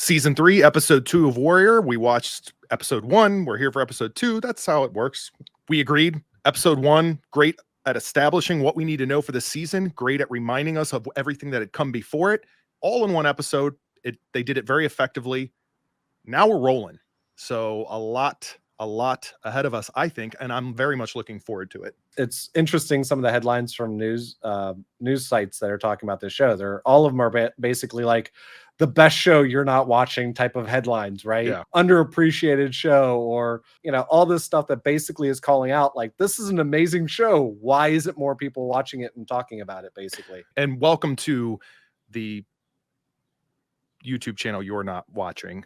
Season 3, episode 2 of Warrior. We watched episode 1. We're here for episode 2. That's how it works. We agreed. Episode 1, great at establishing what we need to know for the season. Great at reminding us of everything that had come before it. All in one episode. They did it very effectively. Now we're rolling. So a lot ahead of us, I think, and I'm very much looking forward to it. It's interesting, some of the headlines from news sites that are talking about this show. All of them are basically like the best show you're not watching type of headlines, right? Yeah. Underappreciated show, or all this stuff that basically is calling out like, this is an amazing show. Why isn't more people watching it and talking about it, basically? And welcome to the YouTube channel you're not watching.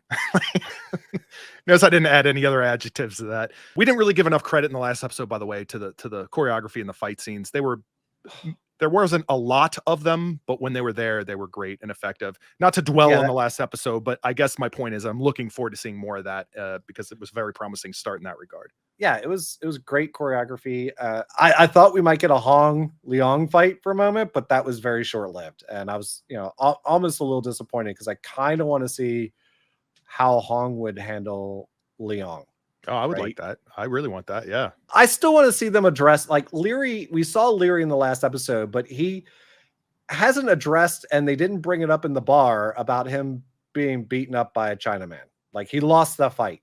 Notice I didn't add any other adjectives to that. We didn't really give enough credit in the last episode, by the way, to the choreography and the fight scenes. There wasn't a lot of them, but when they were there, they were great and effective. Not to dwell on the last episode, but I guess my point is I'm looking forward to seeing more of that because it was a very promising start in that regard. Yeah, it was great choreography. I thought we might get a Hong Leong fight for a moment, but that was very short lived, and I was almost a little disappointed because I kind of want to see how Hong would handle Leong. Oh, I would like that. I really want that. Yeah. I still want to see them address like Leary. We saw Leary in the last episode, but he hasn't addressed, and they didn't bring it up in the bar about him being beaten up by a Chinaman. Like, he lost the fight.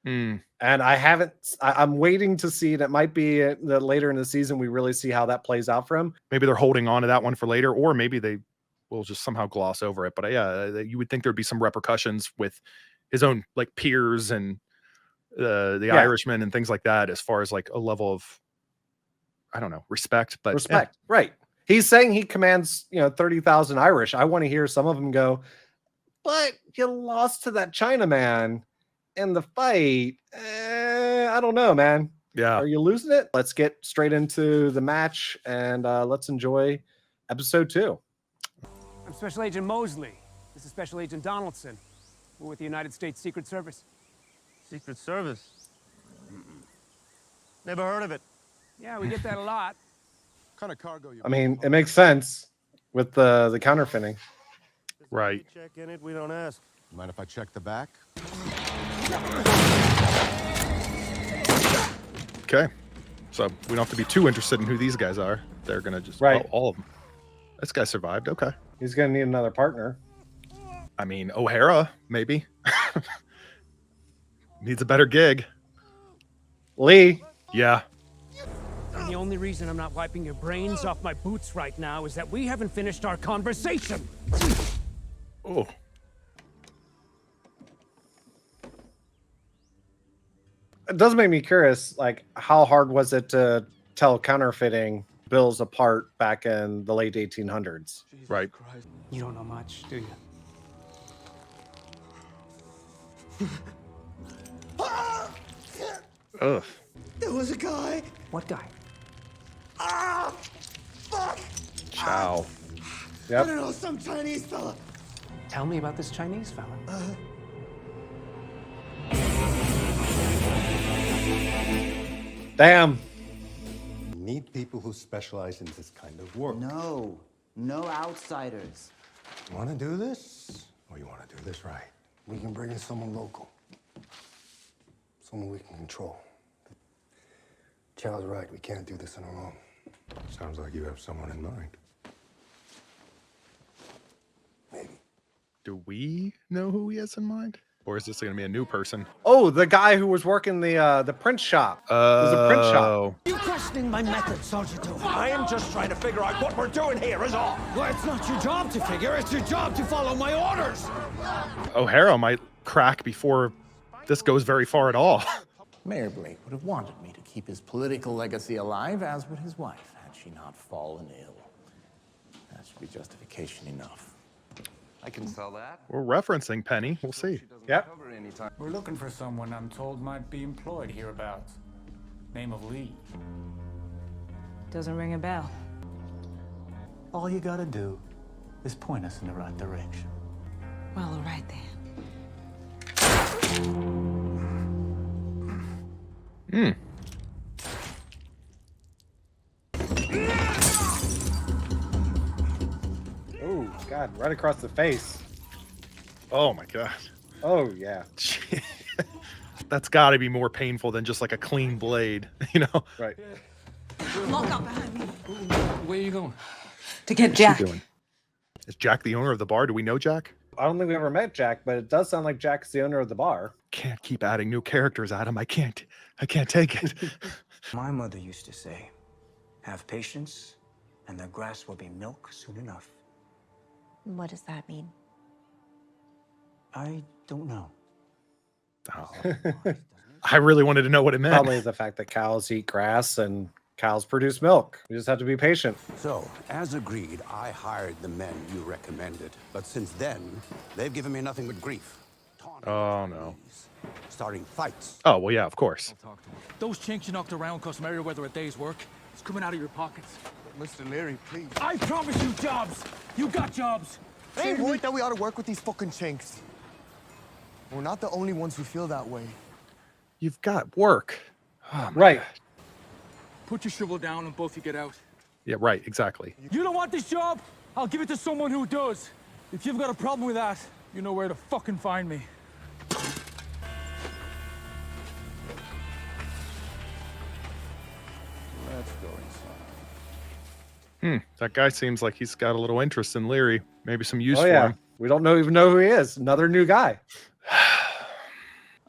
And I'm waiting to see, that might be that later in the season, we really see how that plays out for him. Maybe they're holding on to that one for later, or maybe they will just somehow gloss over it. But yeah, you would think there'd be some repercussions with his own like peers and the Irishmen and things like that, as far as like a level of, I don't know, respect. But respect, right? He's saying he commands 30,000 Irish. I want to hear some of them go, but you lost to that Chinaman in the fight. I don't know, man. Yeah, are you losing it? Let's get straight into the match, and let's enjoy episode 2. I'm Special Agent Mosley. This is Special Agent Donaldson. We're with the United States Secret Service. Secret Service? Never heard of it. Yeah, we get that a lot. What kind of cargo you? I mean, it makes sense with the counterfeiting. Right. Check in it, we don't ask. Mind if I check the back? Okay. So we don't have to be too interested in who these guys are. They're gonna just all of them. This guy survived. Okay. He's gonna need another partner. I mean, O'Hara, maybe. Needs a better gig. Lee. Yeah. And the only reason I'm not wiping your brains off my boots right now is that we haven't finished our conversation. Oh. It does make me curious, like, how hard was it to tell counterfeiting bills apart back in the late 1800s? Right. You don't know much, do you? Ugh. There was a guy. What guy? Ah, fuck. Ciao. Yep. I don't know, some Chinese fella. Tell me about this Chinese fella. Damn. Need people who specialize in this kind of work. No outsiders. You want to do this, or you want to do this right? We can bring in someone local. Someone we can control. Chow's right, we can't do this on our own. Sounds like you have someone in mind. Maybe. Do we know who he has in mind? Or is this going to be a new person? Oh, the guy who was working the print shop. There's a print shop. You questioning my methods, Sergeant Tobin? I am just trying to figure out what we're doing here, is all. Well, it's not your job to figure. It's your job to follow my orders. O'Hara might crack before this goes very far at all. Mayor Blake would have wanted me to keep his political legacy alive, as would his wife, had she not fallen ill. That should be justification enough. I can sell that. We're referencing Penny. We'll see. Yep. We're looking for someone I'm told might be employed hereabouts. Name of Lee. Doesn't ring a bell. All you gotta do is point us in the right direction. Well, all right then. Oh, God, right across the face. Oh my god. Oh yeah. That's got to be more painful than just like a clean blade, you know? Right. Lock up behind me. Where are you going? To get What's she Jack. doing? Is Jack the owner of the bar? Do we know Jack? I don't think we ever met Jack, but it does sound like Jack's the owner of the bar. Can't keep adding new characters, Adam. I can't take it. My mother used to say, have patience, and the grass will be milk soon enough. What does that mean? I don't know. Oh. I really wanted to know what it meant. Probably the fact that cows eat grass and cows produce milk. You just have to be patient. So, as agreed, I hired the men you recommended. But since then, they've given me nothing but grief. Oh no. Starting fights. Oh well, yeah, of course. Those chinks you knocked around cost Meriwether a day's work. It's coming out of your pockets. Mr. Leary, please. I promise you jobs. You got jobs. I ain't worried that we ought to work with these fucking chinks. We're not the only ones who feel that way. You've got work. Oh, Right. God. Put your shovel down and both you get out. Yeah, right, exactly. You don't want this job? I'll give it to someone who does. If you've got a problem with that, you know where to fucking find me. Let's go inside. That guy seems like he's got a little interest in Leary. Maybe some use Oh for yeah. him. We don't even know who he is. Another new guy.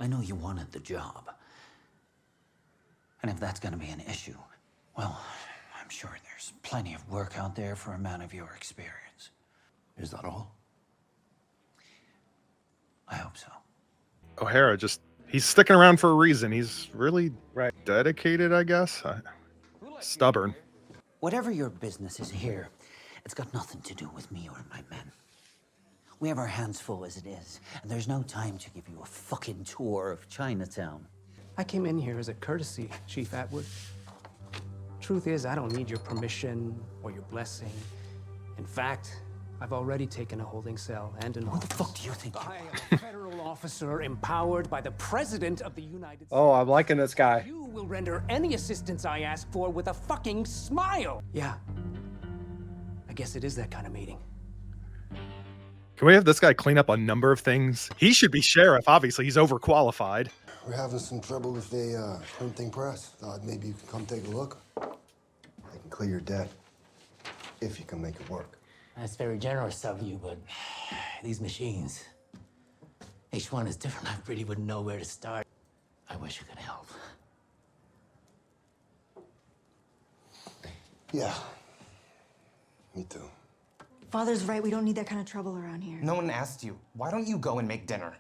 I know you wanted the job. And if that's gonna be an issue, well, I'm sure there's plenty of work out there for a man of your experience. Is that all? I hope so. O'Hara he's sticking around for a reason. He's really Right. dedicated, I guess. Stubborn. Whatever your business is here, it's got nothing to do with me or my men. We have our hands full as it is, and there's no time to give you a fucking tour of Chinatown. I came in here as a courtesy, Chief Atwood. Truth is, I don't need your permission or your blessing. In fact, I've already taken a holding cell and an office. Who the fuck do you think you I are? am a federal officer empowered by the President of the United States. Oh, I'm liking this guy. You will render any assistance I ask for with a fucking smile. Yeah. I guess it is that kind of meeting. Can we have this guy clean up a number of things? He should be sheriff. Obviously, he's overqualified. We're having some trouble with the printing press. Thought maybe you could come take a look. I can clear your debt if you can make it work. That's very generous of you, but these machines, each one is different. I really wouldn't know where to start. I wish you could help. Yeah. Me too. Father's right. We don't need that kind of trouble around here. No one asked you. Why don't you go and make dinner?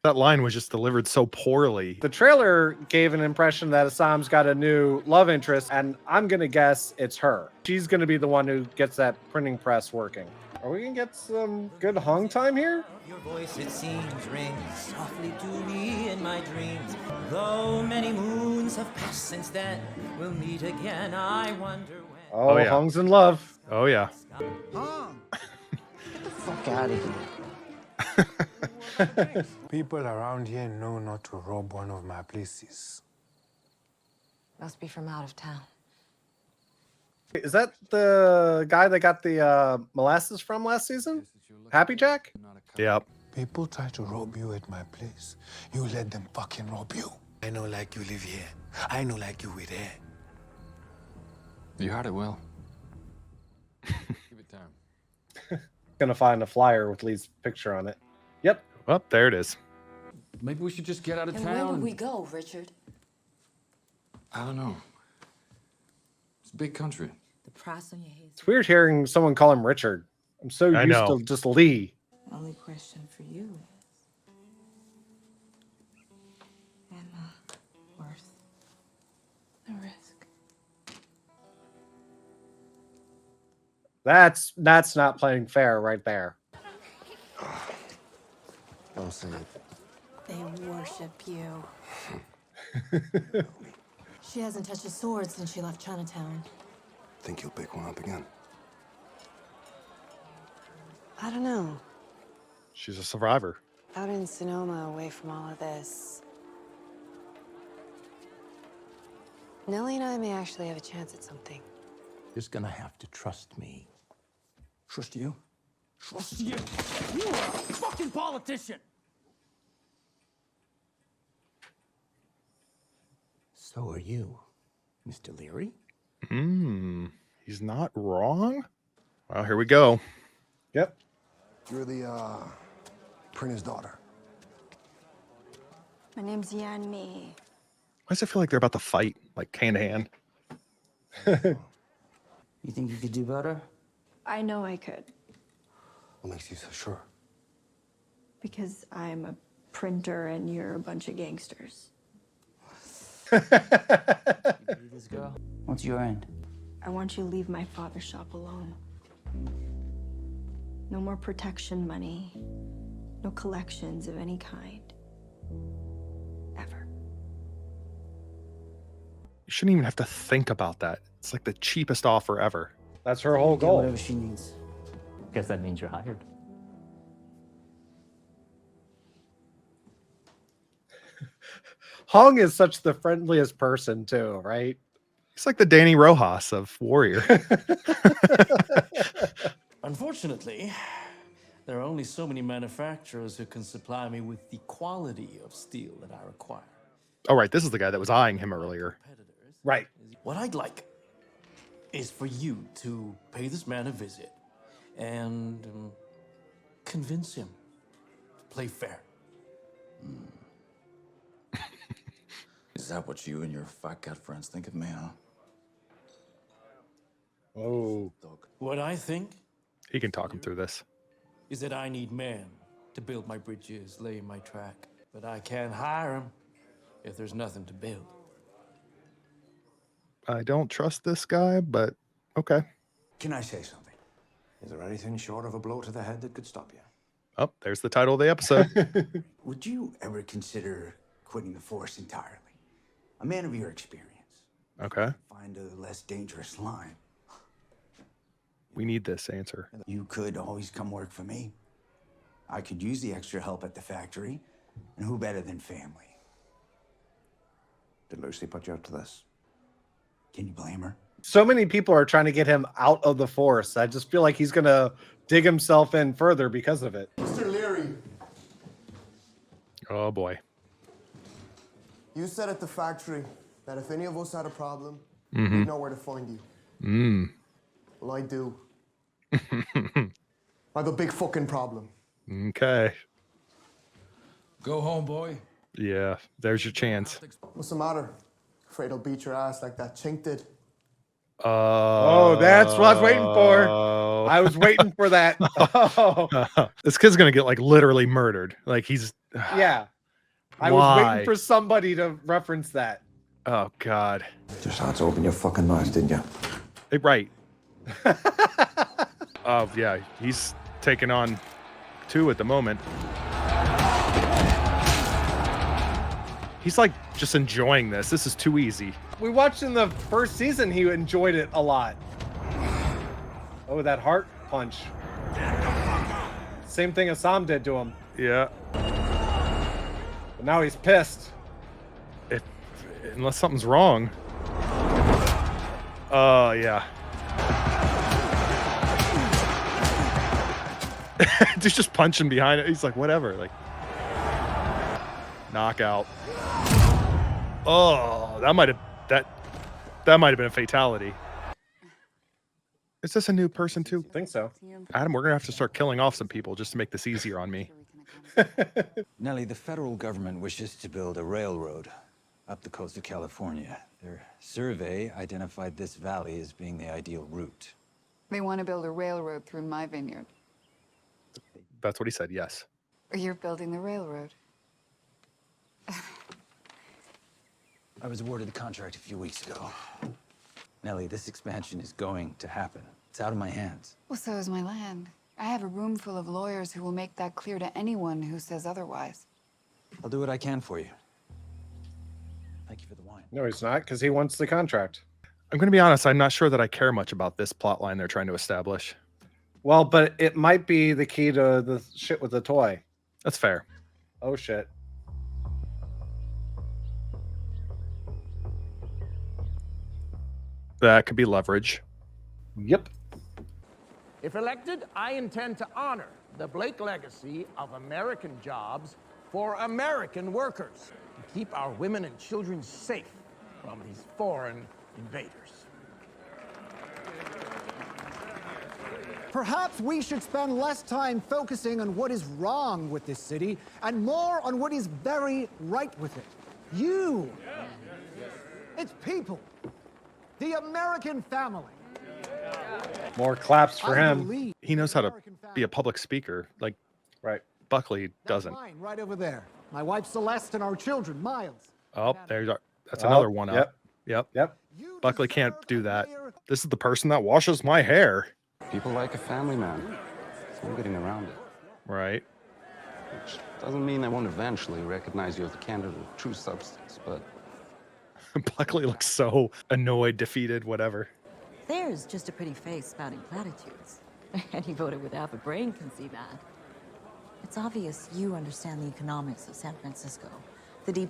That line was just delivered so poorly. The trailer gave an impression that Assam's got a new love interest, and I'm gonna guess it's her. She's gonna be the one who gets that printing press working. Are we gonna get some good hung time here? Your voice, it seems, rings softly to me in my dreams. Though many moons have passed since then, we'll meet again, I wonder when. Oh, yeah. Hung's in love. Oh, yeah. Hung! Get the fuck out of here. People around here know not to rob one of my places. Must be from out of town. Is that the guy that got the molasses from last season? Happy Jack? Yep. People try to rob you at my place. You let them fucking rob you. I know like you live here. I know like you were there. You had it well. Give it time. Gonna find a flyer with Lee's picture on it. Yep. Well, there it is. Maybe we should just get out of And town. where would we go, Richard? I don't know. It's a big country. The price on your head. It's weird hearing someone call him Richard. I'm so I used know. to just Lee. Only question for you is, am I worth the risk? That's not playing fair right there. Don't say it. They worship you. She hasn't touched a sword since she left Chinatown. Think you'll pick one up again? I don't know. She's a survivor. Out in Sonoma, away from all of this, Nellie and I may actually have a chance at something. You're just gonna have to trust me. Trust you? Trust you. You are a fucking politician. So are you, Mr. Leary. He's not wrong. Well, here we go. Yep. You're the printer's daughter. My name's Yan Mi. Why does it feel like they're about to fight, like hand to hand? You think you could do better? I know I could, What makes you so sure? because I'm a printer and you're a bunch of gangsters. This girl? What's your end? I want you to leave my father's shop alone. No more protection money. No collections of any kind. Ever. You shouldn't even have to think about that. It's like the cheapest offer ever. That's her whole Get goal. whatever she needs. Guess that means you're hired. Hong is such the friendliest person too, right? He's like the Danny Rojas of Warrior. Unfortunately, there are only so many manufacturers who can supply me with the quality of steel that I require. Oh, right. This is the guy that was eyeing him earlier. Right. What I'd like is for you to pay this man a visit and convince him. Play fair. Is that what you and your fat cat friends think of me, huh? Oh. What I think He can talk him through this. is that I need men to build my bridges, lay my track. But I can't hire them if there's nothing to build. I don't trust this guy, but okay. Can I say something? Is there anything short of a blow to the head that could stop you? Oh, there's the title of the episode. Would you ever consider quitting the force entirely? A man of your experience. Okay. Find a less dangerous line. We need this answer. You could always come work for me. I could use the extra help at the factory. And who better than family? Did Lucy put you up to this? Can you blame her? So many people are trying to get him out of the force. I just feel like he's gonna dig himself in further because of it. Mr. Leary, Oh, boy. you said at the factory that if any of us had a problem, Mhm. we'd know where to find you. Well, I do. I have a big fucking problem. Okay. Go home, boy. Yeah, there's your chance. What's the matter? Afraid I'll beat your ass like that chink did. Oh, that's what I was waiting for. I was waiting for that. Oh, This kid's gonna get like literally murdered. Like he's yeah. I was Why? waiting for somebody to reference that. Oh God. Just had to open your fucking mouth, didn't you? Hey, right. Oh yeah, he's taking on 2 at the moment. He's like just enjoying this. This is too easy. We watched in the first season, he enjoyed it a lot. Oh, that heart punch. Same thing as Sahm did to him. Yeah. But now he's pissed. Unless something's wrong. Oh yeah. Dude's just punching behind it. He's like, whatever. Like, knockout. Oh, that might have been a fatality. Is this a new person too? I think so. Adam, we're gonna have to start killing off some people just to make this easier on me. Nellie, the federal government wishes to build a railroad up the coast of California. Their survey identified this valley as being the ideal route. They want to build a railroad through my vineyard. That's what he said. Yes. You're building the railroad. I was awarded the contract a few weeks ago. Nellie, this expansion is going to happen. It's out of my hands. Well, so is my land. I have a room full of lawyers who will make that clear to anyone who says otherwise. I'll do what I can for you. Thank you for the wine. No, he's not, because he wants the contract. I'm gonna be honest. I'm not sure that I care much about this plot line they're trying to establish. Well, but it might be the key to the shit with the toy. That's fair. Oh, shit. That could be leverage. Yep. If elected, I intend to honor the Blake legacy of American jobs for American workers and keep our women and children safe from these foreign invaders. Perhaps we should spend less time focusing on what is wrong with this city and more on what is very right with it. You. It's people. The American family. More claps for him. He knows how to be a public speaker. Like, right. Buckley doesn't. Mine, right over there. My wife Celeste and our children, Miles. Oh, there's that's another one up. Yep. Buckley can't do that. This is the person that washes my hair. People like a family man. So I'm getting around it. Right. Which doesn't mean I won't eventually recognize you as the candidate of true substance, but... Buckley looks so annoyed, defeated, whatever. There's just a pretty face spouting platitudes. Any voter with half a brain can see that. It's obvious you understand the economics of San Francisco, the deep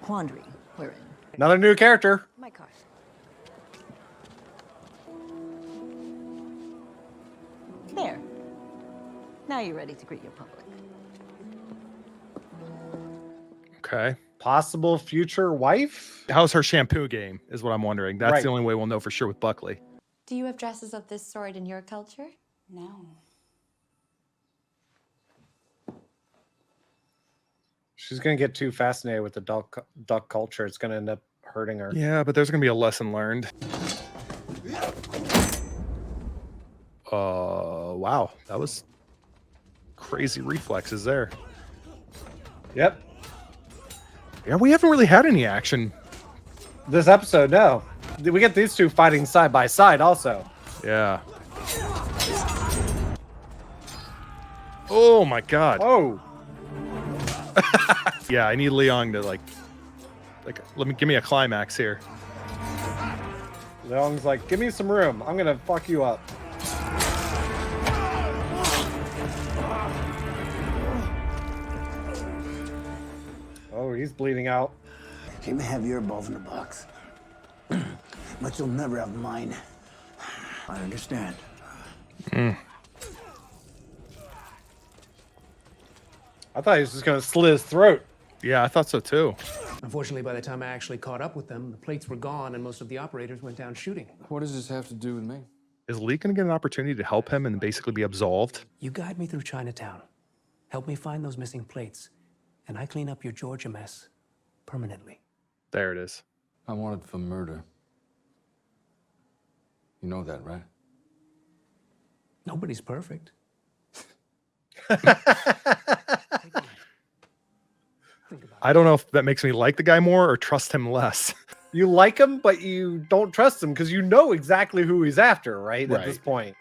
quandary we're in. Another new character. My car. There. Now you're ready to greet your public. Okay. Possible future wife? How's her shampoo game is what I'm wondering. That's Right. the only way we'll know for sure with Buckley. Do you have dresses of this sort in your culture? No. She's going to get too fascinated with the duck culture. It's going to end up hurting her. Yeah, but there's going to be a lesson learned. Wow. That was crazy reflexes there. Yep. Yeah, we haven't really had any action this episode, no. We get these two fighting side by side also. Yeah. Oh my god. Oh. Yeah, I need Leong to like give me a climax here. Leong's like, give me some room. I'm gonna fuck you up. Oh, he's bleeding out. You may have your balls in the box, but you'll never have mine. I understand. I thought he was just gonna slit his throat. Yeah, I thought so too. Unfortunately, by the time I actually caught up with them, the plates were gone and most of the operators went down shooting. What does this have to do with me? Is Lee going to get an opportunity to help him and basically be absolved? You guide me through Chinatown. Help me find those missing plates. And I clean up your Georgia mess permanently. There it is. I wanted for murder. You know that, right? Nobody's perfect. I don't know if that makes me like the guy more or trust him less. You like him, but you don't trust him because you know exactly who he's after, right? At this point.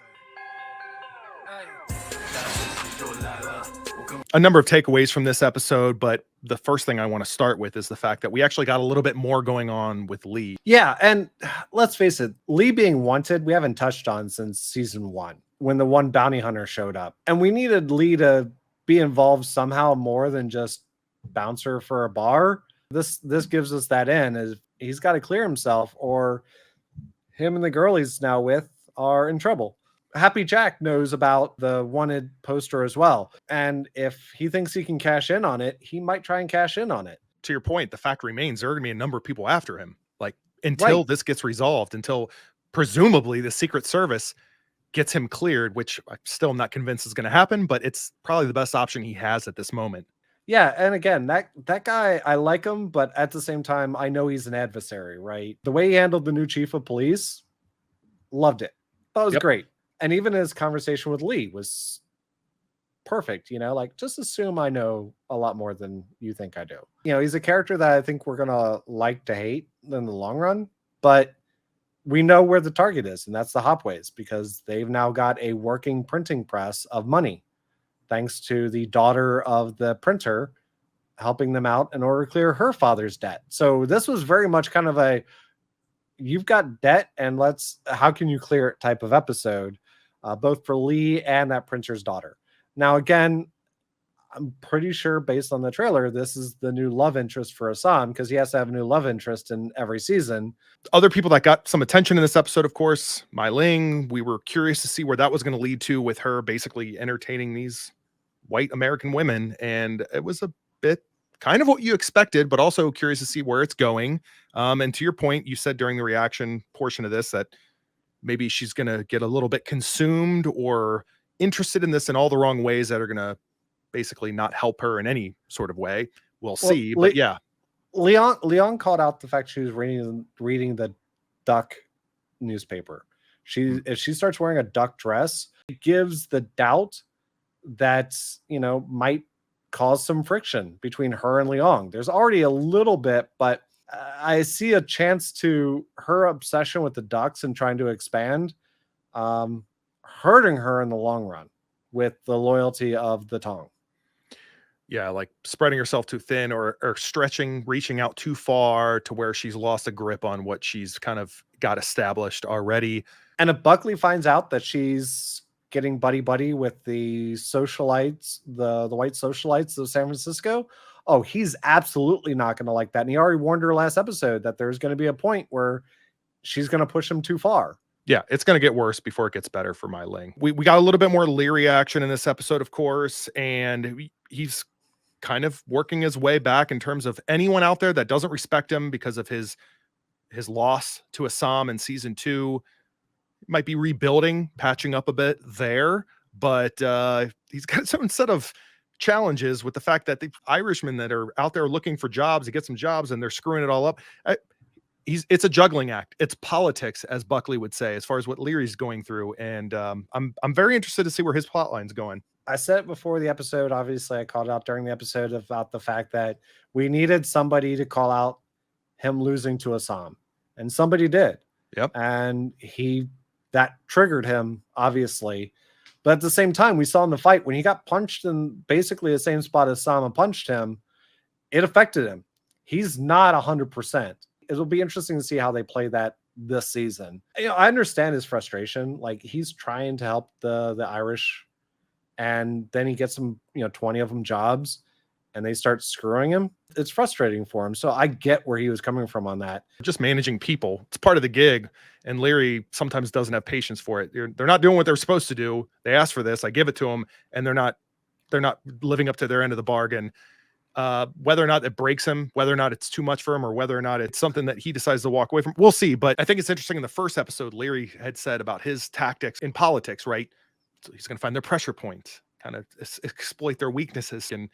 A number of takeaways from this episode, but the first thing I want to start with is the fact that we actually got a little bit more going on with Lee. Yeah, and let's face it, Lee being wanted, we haven't touched on since season 1, when the one bounty hunter showed up. And we needed Lee to be involved somehow more than just bouncer for a bar. This gives us that in, is he's got to clear himself or him and the girl he's now with are in trouble. Happy Jack knows about the wanted poster as well. And if he thinks he can cash in on it, he might try and cash in on it. To your point, the fact remains there are going to be a number of people after him. Like until this gets resolved, until presumably the Secret Service gets him cleared, which I'm still not convinced is going to happen, but it's probably the best option he has at this moment. Yeah, and again, that guy, I like him, but at the same time, I know he's an adversary, right? The way he handled the new chief of police, loved it. That was great. And even his conversation with Lee was perfect, you know, like just assume I know a lot more than you think I do. You know, he's a character that I think we're going to like to hate in the long run, but we know where the target is, and that's the Hopways, because they've now got a working printing press of money, thanks to the daughter of the printer helping them out in order to clear her father's debt. So this was very much kind of a, you've got debt and how can you clear it type of episode, both for Lee and that printer's daughter. Now, again, I'm pretty sure based on the trailer, this is the new love interest for Assam because he has to have a new love interest in every season. Other people that got some attention in this episode, of course, Mai Ling. We were curious to see where that was going to lead to with her basically entertaining these white American women. And it was a bit kind of what you expected, but also curious to see where it's going. And to your point, you said during the reaction portion of this that maybe she's going to get a little bit consumed or interested in this in all the wrong ways that are going to basically not help her in any sort of way. We'll see. But yeah. Leon called out the fact she was reading the duck newspaper. If she starts wearing a duck dress, it gives the doubt that, you know, might cause some friction between her and Leon. There's already a little bit, but I see a chance to her obsession with the ducks and trying to expand, hurting her in the long run with the loyalty of the Tong. Yeah, like spreading herself too thin or stretching, reaching out too far to where she's lost a grip on what she's kind of got established already. And if Buckley finds out that she's getting buddy with the socialites, the white socialites of San Francisco, oh, he's absolutely not going to like that. And he already warned her last episode that there's going to be a point where she's going to push him too far. Yeah, it's going to get worse before it gets better for Mai Ling. We got a little bit more Leary action in this episode, of course, and he's kind of working his way back in terms of anyone out there that doesn't respect him because of his loss to Assam in season 2. Might be rebuilding, patching up a bit there, but he's got some set of challenges with the fact that the Irishmen that are out there looking for jobs to get some jobs and they're screwing it all up. It's a juggling act. It's politics, as Buckley would say, as far as what Leary's going through. And I'm very interested to see where his plot line's going. I said it before the episode. Obviously, I called out during the episode about the fact that we needed somebody to call out him losing to Assam, and somebody did. Yep. And that triggered him, obviously. But at the same time, we saw in the fight when he got punched in basically the same spot as Sahm punched him, it affected him. He's not 100%. It'll be interesting to see how they play that this season. You know, I understand his frustration. Like, he's trying to help the Irish, and then he gets them, 20 of them jobs, and they start screwing him. It's frustrating for him. So I get where he was coming from on that. Just managing people. It's part of the gig. And Leary sometimes doesn't have patience for it. They're not doing what they're supposed to do. They ask for this. I give it to them, and they're not living up to their end of the bargain. Whether or not it breaks him, whether or not it's too much for him, or whether or not it's something that he decides to walk away from, we'll see. But I think it's interesting in the first episode, Leary had said about his tactics in politics, right? So he's going to find their pressure point, kind of exploit their weaknesses. And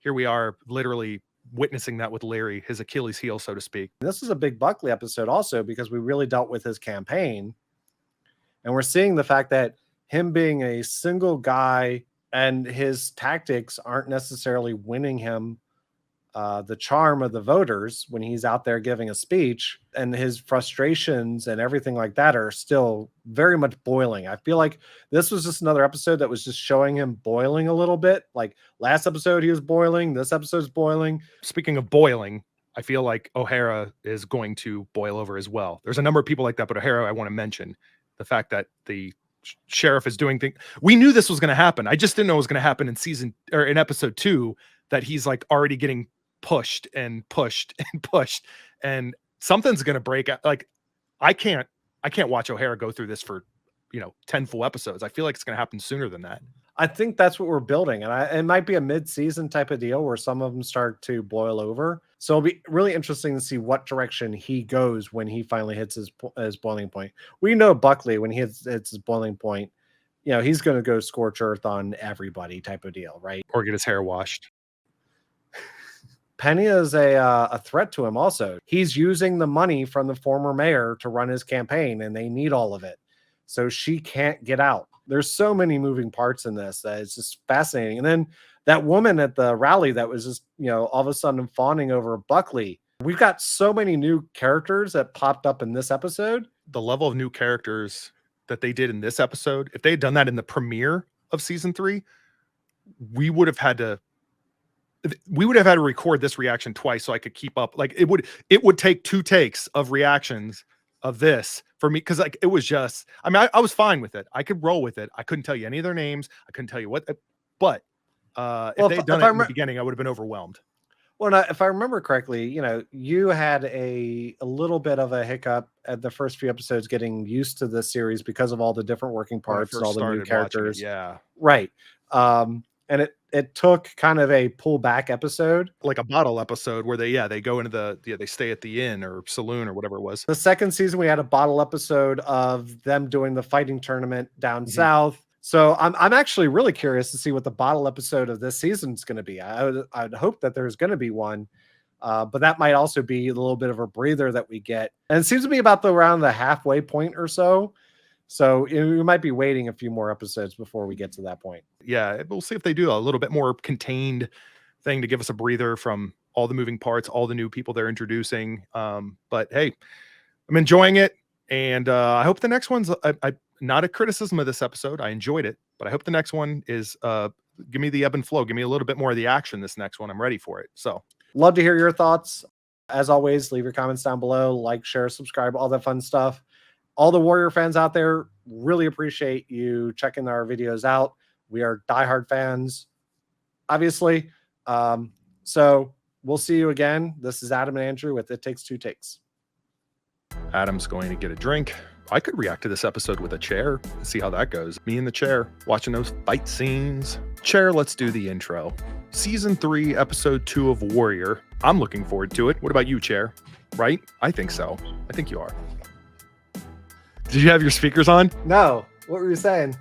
here we are literally witnessing that with Leary, his Achilles heel, so to speak. This is a big Buckley episode also because we really dealt with his campaign. And we're seeing the fact that him being a single guy and his tactics aren't necessarily winning him the charm of the voters when he's out there giving a speech, and his frustrations and everything like that are still very much boiling. I feel like this was just another episode that was just showing him boiling a little bit. Like last episode, he was boiling. This episode's boiling. Speaking of boiling, I feel like O'Hara is going to boil over as well. There's a number of people like that, but O'Hara, I want to mention the fact that the sheriff is doing things. We knew this was going to happen. I just didn't know it was going to happen in episode 2, that he's like already getting pushed and pushed and pushed, and something's going to break out. Like I can't watch O'Hara go through this for 10 full episodes. I feel like it's going to happen sooner than that. I think that's what we're building, and it might be a mid-season type of deal where some of them start to boil over. So it'll be really interesting to see what direction he goes when he finally hits his boiling point. We know Buckley, when he hits his boiling point, he's going to go scorch earth on everybody type of deal, right? Or get his hair washed. Penny is a threat to him also. He's using the money from the former mayor to run his campaign, and they need all of it. So she can't get out. There's so many moving parts in this that it's just fascinating. And then that woman at the rally that was just, all of a sudden fawning over Buckley. We've got so many new characters that popped up in this episode. The level of new characters that they did in this episode, if they had done that in the premiere of season 3, we would have had to record this reaction twice so I could keep up. Like it would take 2 takes of reactions of this for me, because like it was just, I was fine with it. I could roll with it. I couldn't tell you any of their names. I couldn't tell you what, but If they'd done it in the beginning, I would have been overwhelmed. Well, if I remember correctly, you had a little bit of a hiccup at the first few episodes getting used to this series because of all the different working parts and all the new characters. Yeah. Right. And it took kind of a pullback episode. Like a bottle episode where they go into they stay at the inn or saloon or whatever it was. The second season, we had a bottle episode of them doing the fighting tournament down south. So I'm actually really curious to see what the bottle episode of this season is going to be. I'd hope that there's going to be one, but that might also be a little bit of a breather that we get. And it seems to be about around the halfway point or so. So we might be waiting a few more episodes before we get to that point. Yeah, we'll see if they do a little bit more contained thing to give us a breather from all the moving parts, all the new people they're introducing. But hey, I'm enjoying it. And I hope the next one's not a criticism of this episode. I enjoyed it, but I hope the next one is give me the ebb and flow. Give me a little bit more of the action this next one. I'm ready for it. So love to hear your thoughts. As always, leave your comments down below, like, share, subscribe, all that fun stuff. All the Warrior fans out there, really appreciate you checking our videos out. We are diehard fans, obviously. So we'll see you again. This is Adam and Andrew with It Takes Two Takes. Adam's going to get a drink. I could react to this episode with a chair and see how that goes. Me in the chair, watching those fight scenes. Chair, let's do the intro. Season 3, episode 2 of Warrior. I'm looking forward to it. What about you, Chair? Right? I think so. I think you are. Did you have your speakers on? No. What were you saying?